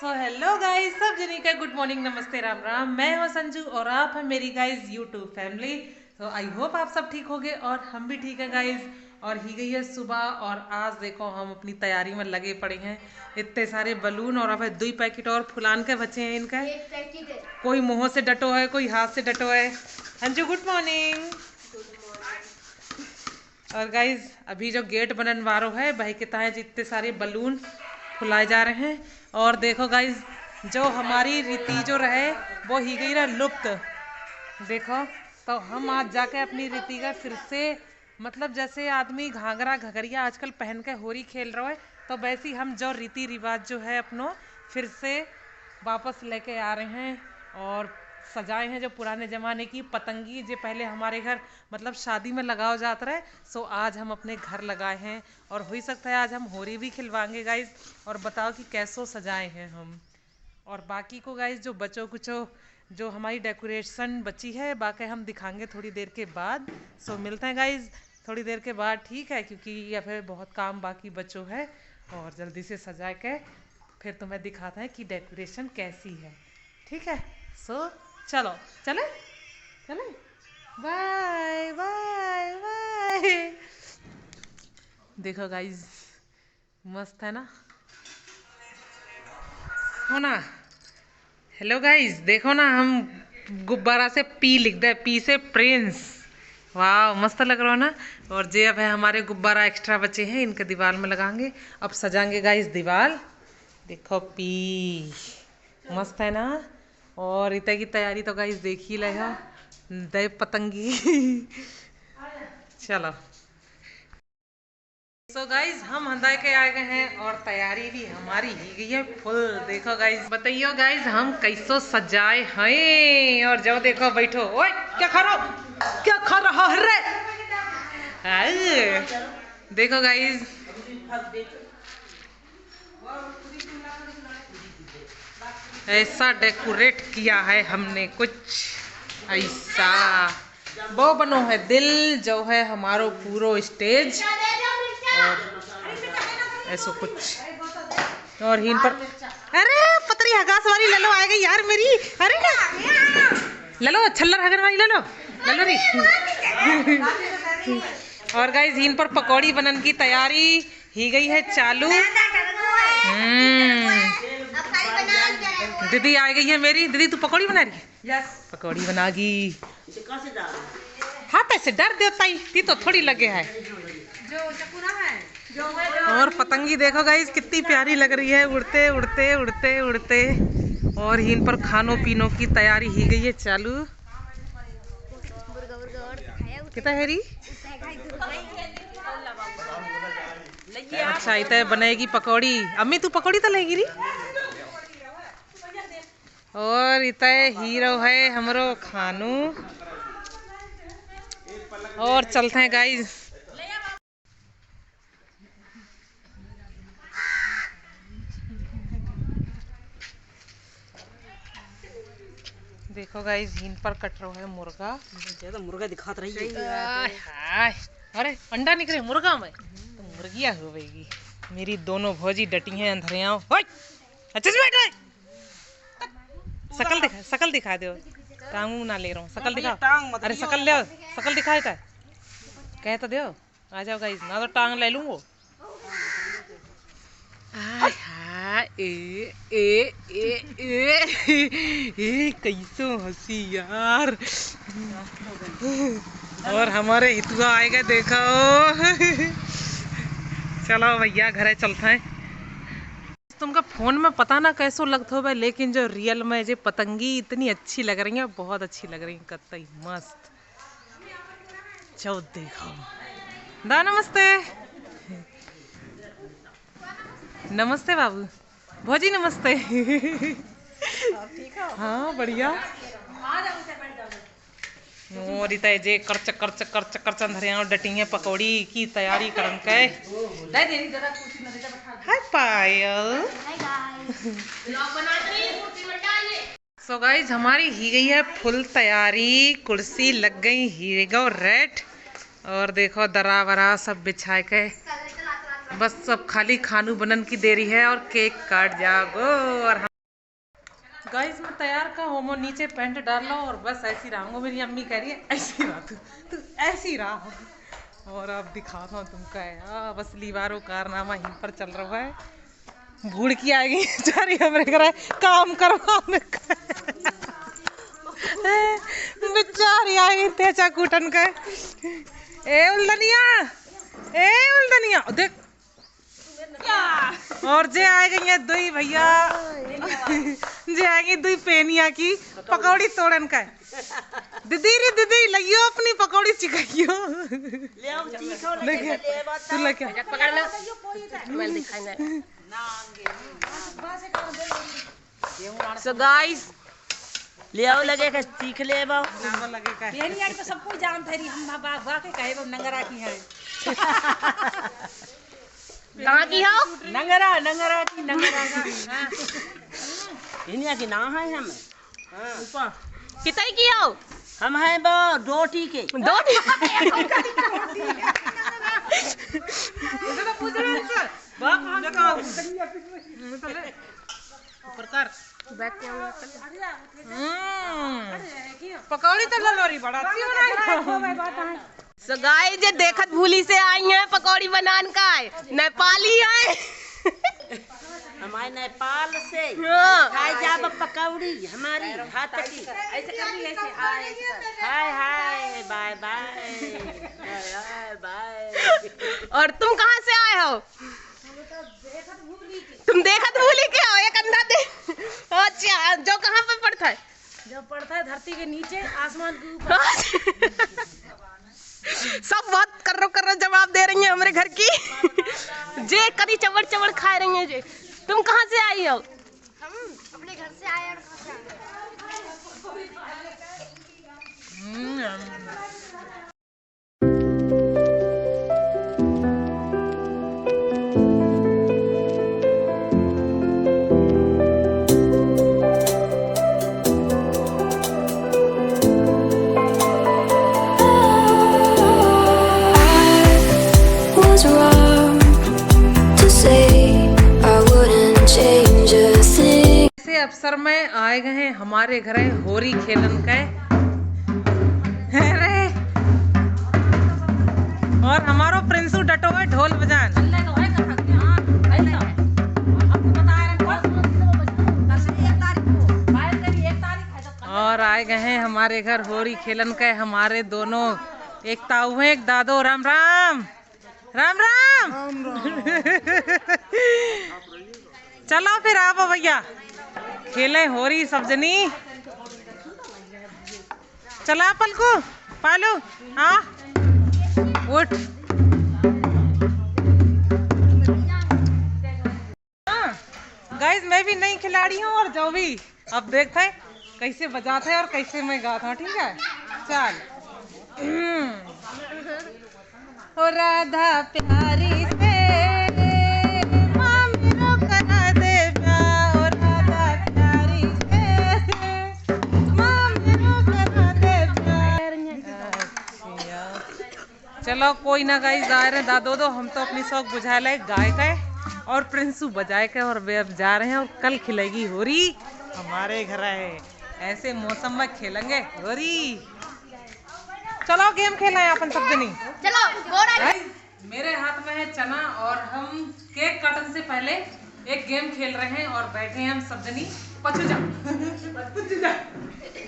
Hello guys, सब जनी का गुड मॉर्निंग, नमस्ते, राम राम। मैं हूँ संजू और आप हैं मेरी गाइस यूट्यूब फैमिली। तो आई होप आप सब ठीक होगे और हम भी ठीक हैं गाइस। और ही गई है सुबह और आज देखो हम अपनी तैयारी में लगे पड़े हैं। इतने सारे बलून और अब 2 पैकेट और फुलान के बचे हैं इनका। कोई मुंह से डटो है, कोई हाथ से डटो है। Anju good morning. और गाइज अभी जो गेट बनन वारो है भाई के तहत इतने सारे बलून फुलाए जा रहे हैं। और देखो गाइज जो हमारी रीति जो रहे वो ही गई रहा लुप्त। देखो तो हम आज जाके अपनी रीति का फिर से मतलब जैसे आदमी घाघरा घघरिया आजकल पहन के होरी खेल रहा है, तो वैसे ही हम जो रीति रिवाज जो है अपनो फिर से वापस लेके आ रहे हैं। और सजाए हैं जो पुराने ज़माने की पतंगी जो पहले हमारे घर मतलब शादी में लगाओ जाता रहे, सो आज हम अपने घर लगाए हैं। और हो ही सकता है आज हम होरी भी खिलवाएंगे गाइज। और बताओ कि कैसो सजाए हैं हम। और बाकी को गाइज जो बच्चों कुछ जो हमारी डेकोरेशन बची है बाकी हम दिखाएंगे थोड़ी देर के बाद। सो मिलते हैं गाइज थोड़ी देर के बाद, ठीक है, क्योंकि या फिर बहुत काम बाकी बच्चों है और जल्दी से सजा के फिर तुम्हें दिखाते हैं कि डेकोरेशन कैसी है, ठीक है। सो चलो चले चले, बाय बाय बाय। देखो गाइज मस्त है ना, हो ना। हेलो गाइज देखो ना, हम गुब्बारा से पी लिख दे, पी से प्रिंस। वाह मस्त लग रहा है ना। और जे अब है हमारे गुब्बारा एक्स्ट्रा बचे हैं इनके दीवार में लगाएंगे। अब सजाएंगे गाइज दीवार। देखो पी मस्त है ना। और इतना की तैयारी तो गाइज देख ही ले दे पतंगी। चलो सो गाइज हम हंदाई के आ गए हैं और तैयारी भी हमारी ही गई है फुल। देखो गाइज बताइयो गाइज हम कैसो सजाए हैं। और जाओ देखो बैठो, ओए क्या खा रहा है रे। देखो गाइज ऐसा डेकोरेट किया है हमने कुछ ऐसा। वो बनो है दिल जो है हमारो पूरो स्टेज और ऐसा कुछ। और हिन पर अरे पतरी हगास वाली ललो आ गई यार मेरी। अरे ललो छल्लर हगन वाली ललो ललो री। और गाइस हिन पर पकौड़ी बनन की तैयारी ही गई है चालू। दीदी आ गई है मेरी। दीदी तू पकौड़ी बना रही है? यस पकौड़ी बनागी। हाँ पैसे डर देता ही तो थोड़ी लगे है। और पतंगी देखो गाइस कितनी प्यारी लग रही है, उड़ते उड़ते उड़ते उड़ते। और इन पर खानों पीनों की तैयारी ही गई है चालू। कितना है री? अच्छा इतना बनेगी पकौड़ी। अम्मी तू पकौड़ी तो लेगी री। और इतना हीरो है हमरो खानू। और चलते हैं गाइस। देखो गाइस हिन पर कट रहा है मुर्गा। तो मुर्गा दिखात रही है। अरे अंडा निकले मुर्गा में तो मुर्गिया हो गई। मेरी दोनों भौजी डटी हैं अंधरिया। शकल दिखा दो। टांग ना ले रहा हूँ, शकल दिखा। अरे शकल ले, शकल दिखाए था कह तो दो। आ जाओ गाइस ना तो टांग ले लूंगा। ए ए ए ए ए कैसो हंसी यार। और हमारे हितुआ आएगा देखो। चलो भैया घरे चलते हैं। तुमका फोन में पता ना कैसो लगता हो भाई, लेकिन जो रियल में जो पतंगी इतनी अच्छी लग रही है, बहुत अच्छी लग रही है, कतई मस्त। चलो देखो दा नमस्ते। नमस्ते बाबू भौजी नमस्ते। हाँ बढ़िया। और इतना जे करच करच करच करच अंधरिया डटी है पकौड़ी की तैयारी करन के। हाय पायल। सो गाइस हमारी ही गई है फुल तैयारी। कुर्सी लग गई ही गो रेड। और देखो दरा वरा सब बिछा के बस सब खाली खानू बनन की देरी है और केक काट जाओ। और गाइस मैं तैयार का होमो, नीचे पैंट डाल लो और बस ऐसी रहूंगा। मेरी अम्मी कह रही है ऐसी रहा तू ऐसी रहा। और अब दिखाता हूँ तुमका है बस लीवारो कारनामा यहीं पर चल रहा है। भूड़ की आएगी बेचारी हमारे घर काम करवाने बेचारी आएगी तेजा कूटन का। ए उल्दनिया देख। और जे आ गई है दुई भैया, जे आएंगी दुई पेनिया की पकौड़ी तोड़न का। दीदी रे दीदी लियो अपनी पकौड़ी चिकाइयो। तू लेके पकड़ लो मैं दिखाएंगे। सो गाइस ले आओ लगे का सीख ले बाओ लगे का पेनिया तो सब कोई जानते रही हम बा के कहे वो नंगरा की है। कहाँ की हो? नंगरा की नंगरा का इन्हीं की ना है हम। ऊपर कितने की हो? हम हैं वो डोटी के। डोटी पकौड़ी तो ललोरी बड़ा अच्छी बनाई। सो गाइस जे देखत भूली से आई हैं पकौड़ी बनान का नेपाली है। हमारे नेपाल से खाए जाब पकौड़ी हमारी हाथ की। ऐसे कर ली ऐसे हाय हाय बाय बाय बाय। और तुम कहाँ से आए हो? तुम देखत भूली के हो? एक अंधा दे। अच्छा जो कहाँ पे पड़ता है? जो पड़ता है धरती के नीचे आसमान के ऊपर। सब बहुत कर्रो जवाब दे रही हैं हमारे घर की। जे कभी चवड़ खा रही हैं जे। तुम कहाँ से आई हो? हम अपने घर से आए और अवसर में आए गए हैं हमारे घर होरी खेलन के। और हमारो प्रिंसू डटो है ढोल बजान। और आए गए हैं हमारे घर होरी खेलन के हमारे दोनों एक ताऊ है एक दादो। राम राम राम राम। चलो फिर आप भैया खेले होरी सब जनी। चला पलको पालो हाँ उठ। गाइस मैं भी नई खिलाड़ी हूँ और जो भी अब देखते हैं कैसे बजाते हैं और कैसे मैं गाता हूँ। ठीक है चल। ओ राधा प्यारी से चलो कोई ना गाइस गा रहे दादो दो हम तो अपनी शौक बुझा ले गाय का और प्रिंसू बजाए के और वे अब जा रहे हैं और कल खिलेगी होरी हमारे घर है। ऐसे मौसम में खेलेंगे होरी। चलो गेम खेला है अपन सब जनी। चलो मेरे हाथ में है चना और हम केक काटने से पहले एक गेम खेल रहे हैं और बैठे हैं हम सब जनी पचुजा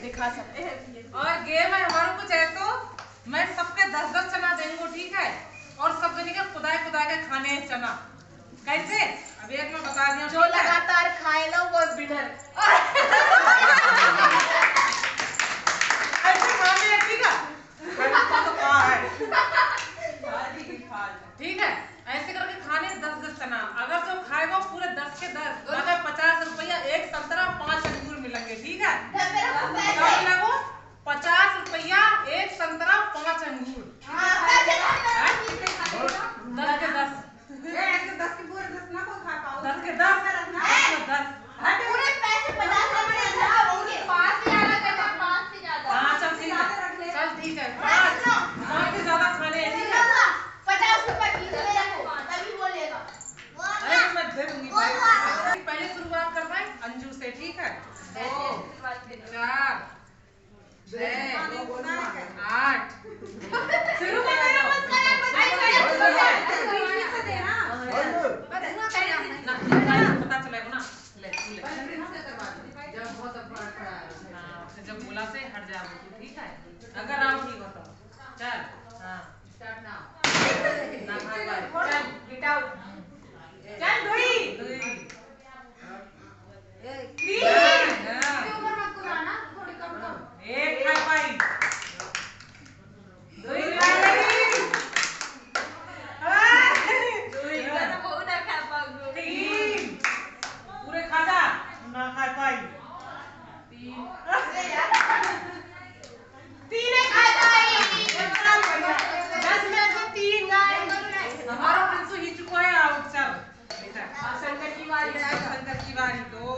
दिखा सकते हैं। और गेम है हमारा कुछ है तो मैं सबके 10-10 चना देंगे ठीक है और सब जनी के खुदा के खाने हैं चना। कैसे अभी एक मैं बता दिया जो लगातार खाए लो वो विनर। ठीक है ऐसे करके खाने 10-10 चना। अगर जो खाएगा पूरे 10 के 10 अगर 50 रुपया एक संतरा 5 अंगूर मिलेंगे। ठीक है 50 रुपया एक संतरा 5 अंगूर 10 के 10 10 के पूरे 10 ना को खा पाओ 10 के 10 पूरे पैसे 50 होंगे 5 से ज्यादा 5 से ज्यादा। हाँ चल ठीक है 5 से ज्यादा खाने हैं। ठीक है 50 रुपए खींच ले रखो तभी बोलेगा। अरे मैं दे दूंगी भाई। पहले शुरुआत करना है अंजू से। ठीक है 4 6 8 शुरू में मेरा मत पता चलेगा ना। ले जब बोला से हट जा ठीक है। अगर आप ठीक हो तो चल। हाँ स्टार्ट नाउ। ना चल गेट आउट। चल दुई एक खाई पाई दुई तीन पूरे खा जा ना खा पाई तीन खा पाई 10 में से 3 गाय हमारा प्रिंसू ही चुका है। आउट चल बेटा शंकर की बारी 2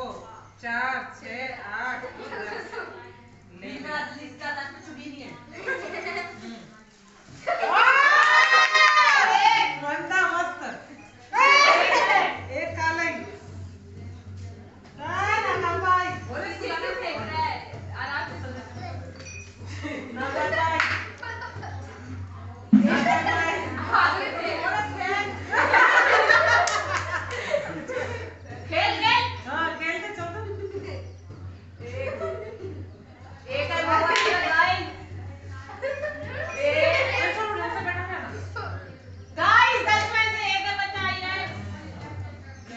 4 6 8 ले इसका तो कुछ भी नहीं है। बंदा मस्त एक काले ना भाई बोले सिला में फेंक रहा है आराम से ना भाई आगे फेंक खेल हां खेलते चल एक गाइस गाइस 10 में से एक बच्चा आई है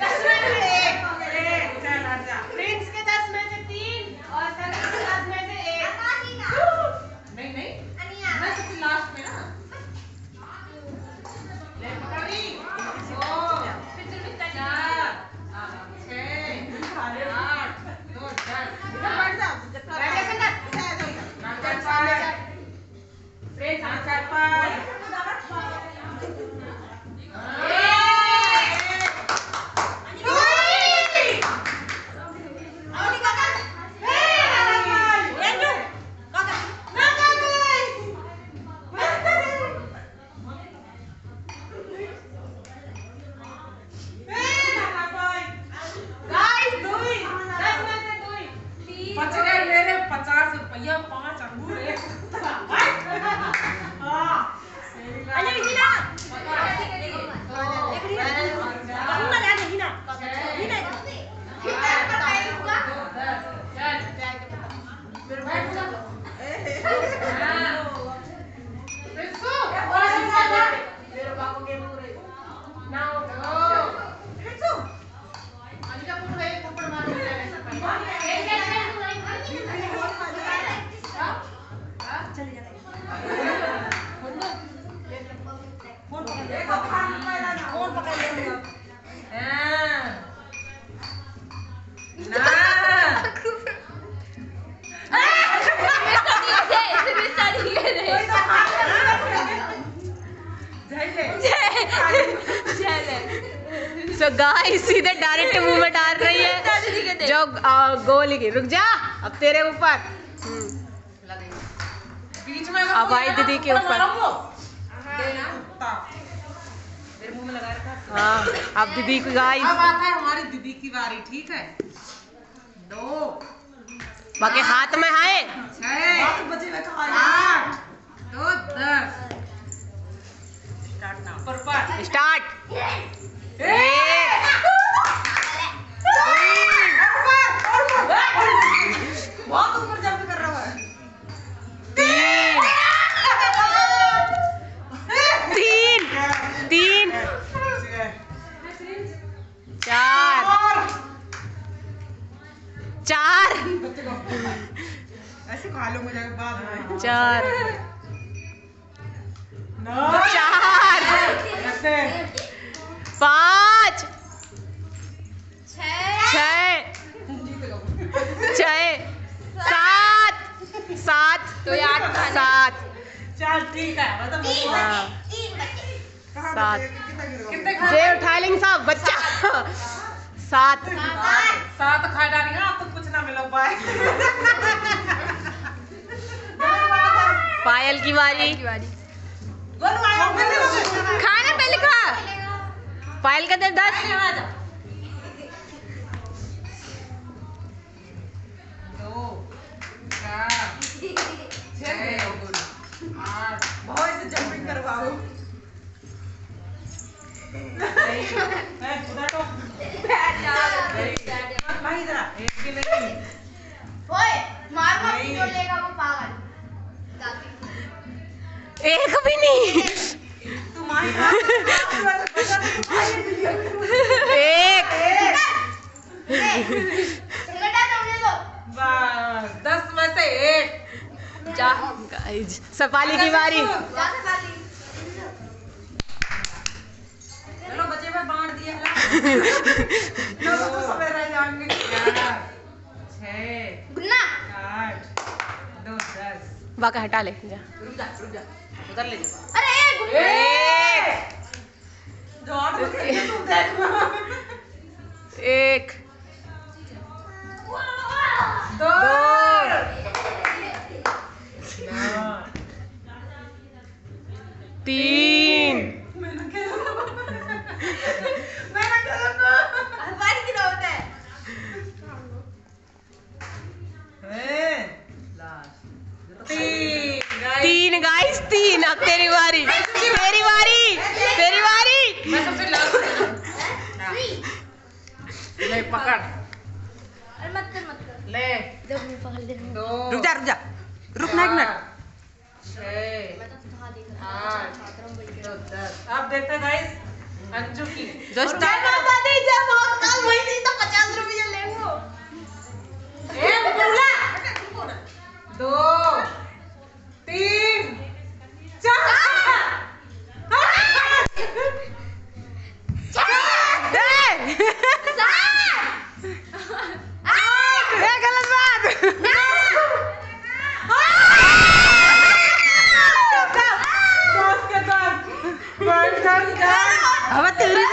10 में से एक चल हट जा। प्रिंस के 10 में से 3 और सर के 10 में से 1 नहीं मैं सबसे लास्ट में ना ले पकड़ी 2 4 8 2 चल इधर बैठ जा फ्रेंड्स आंसर पर So guys सीधे डायरेक्ट मुंह में डाल रही है जो गोली की। रुक जा अब तेरे ऊपर बीच में अब आई दीदी के ऊपर। मुंह में लगा रखा। हाँ अब दीदी की गाइस अब आता है हमारी दीदी की बारी ठीक है। 2 बाकी हाथ में है 6 बजे में 8 2 10 स्टार्ट नाउ पर स्टार्ट 1 बहुत ऊपर जंप कर रहा है 3 4 ऐसे खा लो मुझे बाद में 4 5 7 तो 8 चल ठीक है मतलब 7 कितने जे उठा लेंगे सब बच्चा 7 खा डालेंगे आप तो कुछ ना मिलो बाय। पायल की बारी खाना पहले खा। पायल का दे 10 एक भी नहीं। एक बस 10 में से 1। जा गाइस, सफाली की बारी। चलो बच्चे में बांट दिया। लोग तो सवेरे रह जाएंगे। 6 गुन्ना 8 2 10। बाका हटा ले जा। रुक जा उधर ले जा। अरे एक जो 8 बजे तू देख। एक 2 तीन हमारी की होता है। तीन गाइस, तीन। अब तेरी बारी, तेरी बारी, तेरी बारी। मैं सबसे लास्ट ले पकड़ अरे मत कर ले। जब मैं पकड़ ले 2 रुक जा रुकना एक मिनट। 6 मैं तो कहां देख 8 2 10। अब देखते हैं गाइस अंजू की। जो स्टार्ट जब बहुत कम हुई थी तो 50 रुपये लेंगे। 2 3 4 गलत बात। अब तेरी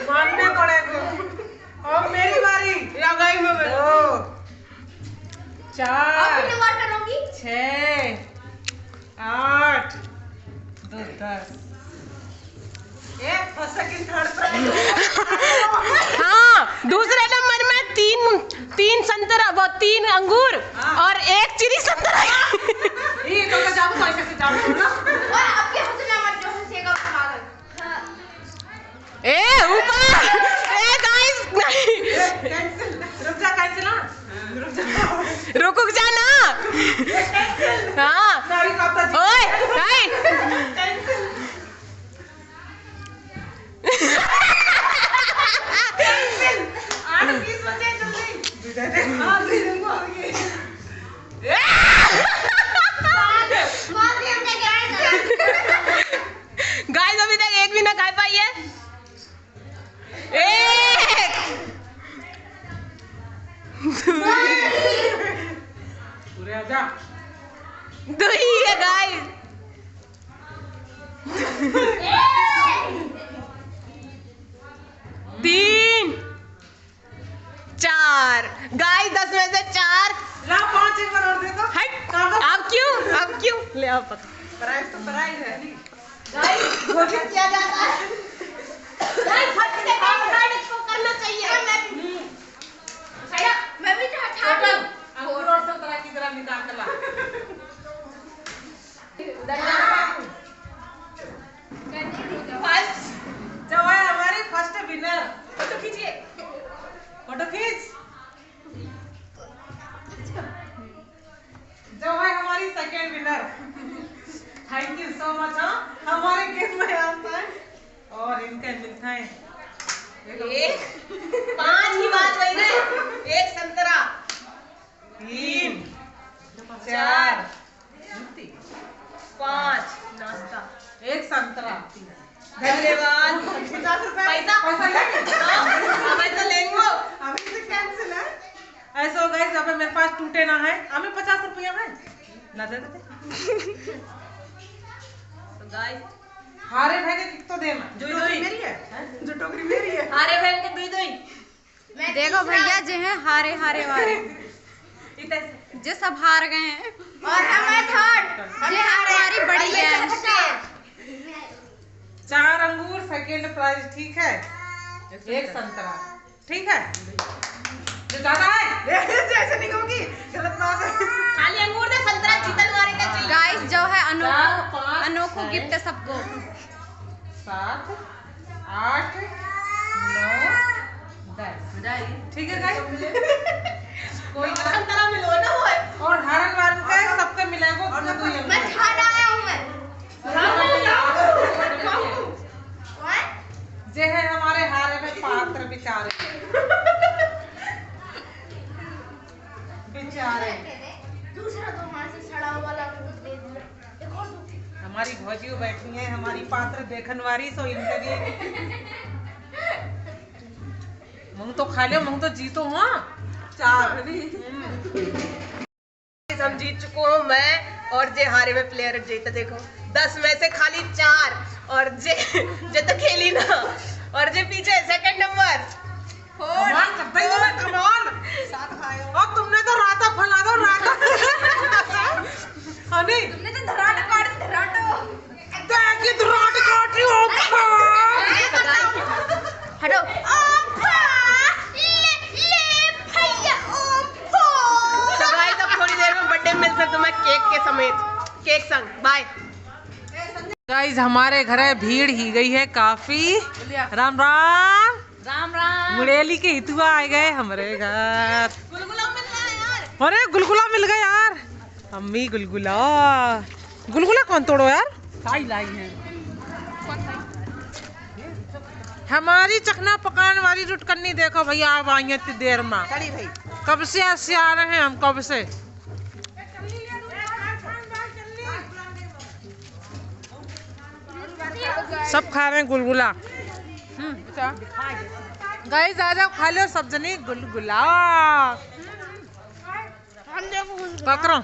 मानने पड़ेगा। अब मेरी बारी। 2 4 6 8 2 10। First second third prize. हाँ, दूसरे नंबर में तीन संतरा, वो 3 अंगूर और 1 चीनी संतरा। ये तो जाओ तो ऐसे जाओ ना। ए ऊपर। ए गाइस कैंसिल। रुक जा कैंसिल ना। रुक जा ना। हाँ सॉरी पापा जी। ओए हाय। कैंसिल। 8 20 बचे जल्दी। हां दे दूंगा आगे। गाइस अभी तक एक भी ना खा पाई है। एक पूरे आजा। 2 ही है गाइस। 3 4 गाइस 10 में से 4। ला 5 एक बार और दे दो। हट। अब क्यों ले आओ पकड़। प्राइस तो प्राइस है नहीं। गाइस घोषित किया जाता है। गाइस फट से काम इसको करना चाहिए। मैं भी तो हटा दूं। अंगूर और संतरा की तरह निकाल के ला। फर्स्ट जो है हमारी फर्स्ट विनर। फोटो खींचिए। फोटो खींच। जो है हमारी second winner. Thank you so much. हाँ हमारे गेम में आता है और इनका मिलता है 5 ही बात वही ना। 1 संतरा 3 4 5 नाश्ता 1 संतरा। धन्यवाद। 50 रुपए पैसा लेंगे। पैसा लेंगे। अभी से कैंसिल है। ऐसा हो गाइस अब मेरे पास टूटे ना है। हमें 50 रुपया है ना दे देते। तो गाइस हारे भाई के कितो देना। जो टोकरी मेरी है। जो टोकरी मेरी है। हारे बहन के दुई दुई। देखो भैया जो है हारे हारे वारे जो सब हार गए हैं और हमें थर्ड ये हमारी बड़ी है। 4 अंगूर सेकंड प्राइज। ठीक है 1 संतरा। ठीक है जो ज्यादा है ऐसे नहीं होगी। गलत बात है। खाली अंगूर दे संतरा जीतन मारे का चाहिए। गाइस जो है 4 5 अनोखो गिफ्ट है सबको। 7 8 9 10। ठीक है गाइस। कोई संतरा मिलो ना वो। और हारन वारन का सबका मिलाएंगे। मैं खाना आया हूं। बेचारे बेचारे। दूसरा तो वहाँ से सड़ा वाला दूध दे दिया। एक और दूध। हमारी भौजी बैठी है, हमारी पात्र देखन वाली, सो इनके मूंग तो खा लियो, मूंग तो जीतो हाँ चार। हम जीत चुको हूँ मैं, और जे हारे में प्लेयर जीते। देखो 10 में से खाली 4, और जे तो खेली ना, और जे पीछे सेकंड नंबर। कमाल करता ही तुम्हें, कमाल। और तुमने तो राता फैला दो राता। हनी तुमने तो धराट काट धराटो देखी धराट काटी हो। हटो। तो गाइस अब थोड़ी देर में बर्थडे मिलते हैं तुम्हें केक के समेत, केक संग। बाय गाइस, हमारे घर भीड़ ही गई है काफी। राम राम राम राम। मुड़ेली के हितुआ आ गए हमारे घर। गुलगुला मिल रहा है यार। अरे गुलगुला मिल गया यार, अम्मी गुलगुला। गुलगुला कौन तोड़ो यार, लाई है हमारी चखना पकाने वाली रुटकन्नी। देखो भैया आप आई हैं इतनी देर में, चली भाई। कब से ऐसे आ रहे हैं हम, कब से। सब खा रहे हैं गुलगुला। गाइस आ जाओ खा लो सब जनी गुलगुला। क्या करो,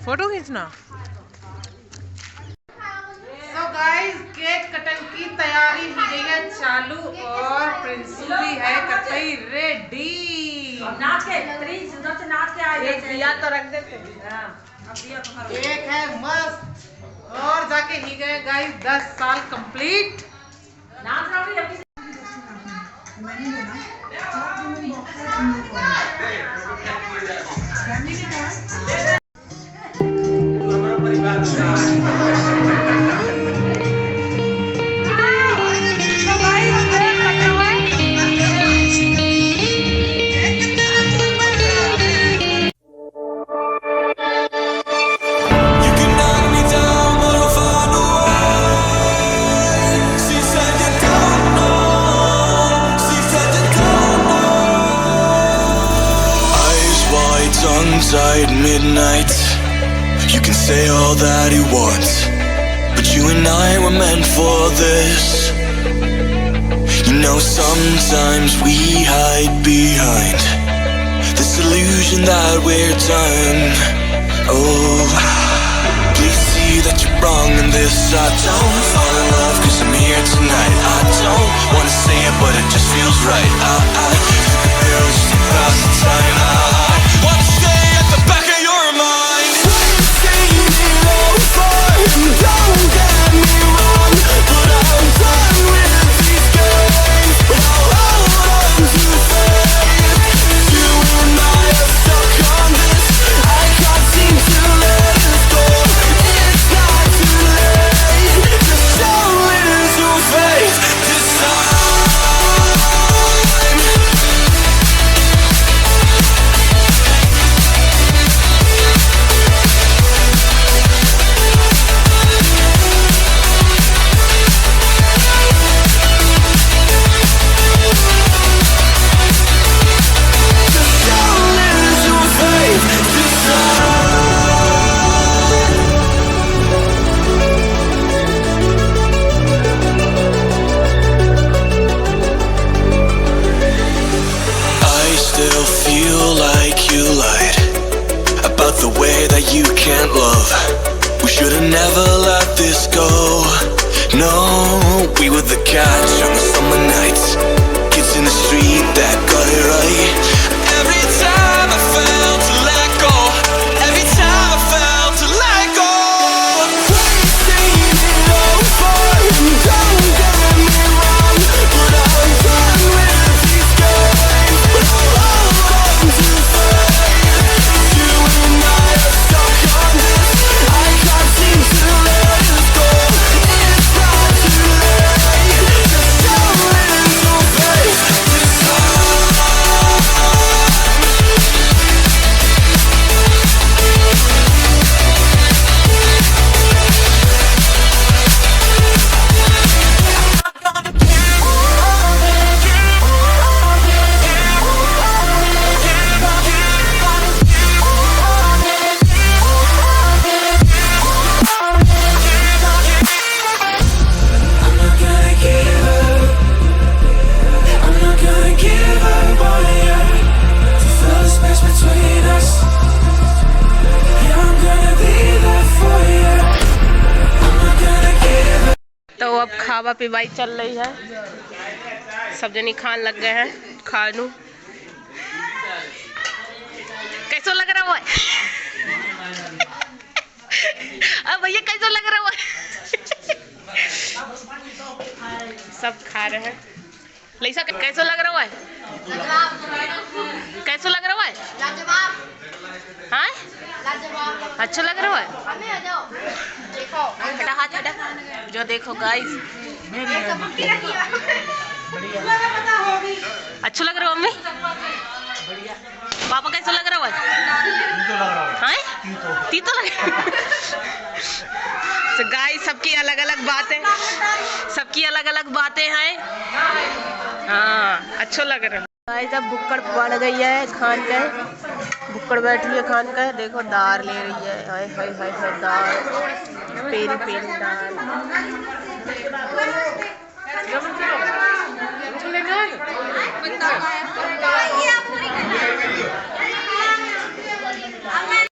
फोटो खींचना। तो गाइस केक कटन की तैयारी हो गई है चालू, और प्रिंसू भी है कटई रेडी। नाच के नाच के आए। एक दिया तो रख देते। केक है मस्त, और जाके ही गए गाइस 10 साल complete. Tongue-tied midnight. You can say all that you want, but you and I were meant for this. You know sometimes we hide behind this illusion that we're done. Oh, please see that you're wrong in this. I don't fall in love 'cause I'm here tonight. I don't wanna say it but it just feels right. I took a pill just to pass the time. I wanna stay at the back of your mind. Saying it over and don't get me wrong, but I'm done with these games. I'll hold on to faith. You and I are stuck on this. I can't seem to let it go. It's not too late. Just show it your face this time. खावा PY चल रही है, सब जनी खान लग गए हैं खानू। कैसा लग रहा है अब भैया, कैसा लग रहा है? सब खा रहे हैं। लैसा कैसा लग रहा है? कैसा लग रहा है? हाँ अच्छा लग रहा है। हटा हाथ हटा। जो देखो गाइस, अच्छा लग रहा है मम्मी? पापा कैसा लग रहा है? हाँ तीतो लग रहा है। तो गाइस सबकी अलग अलग बातें, सबकी अलग अलग बातें हैं। हाँ अच्छा लग रहा है। गाइस अब भुक्कड़ पड़ गई है खान के, भुक्कड़ बैठी है खान का। देखो दाल ले रही है, हाय हाय हाय हाय दाल, पेरी पेरी दाल।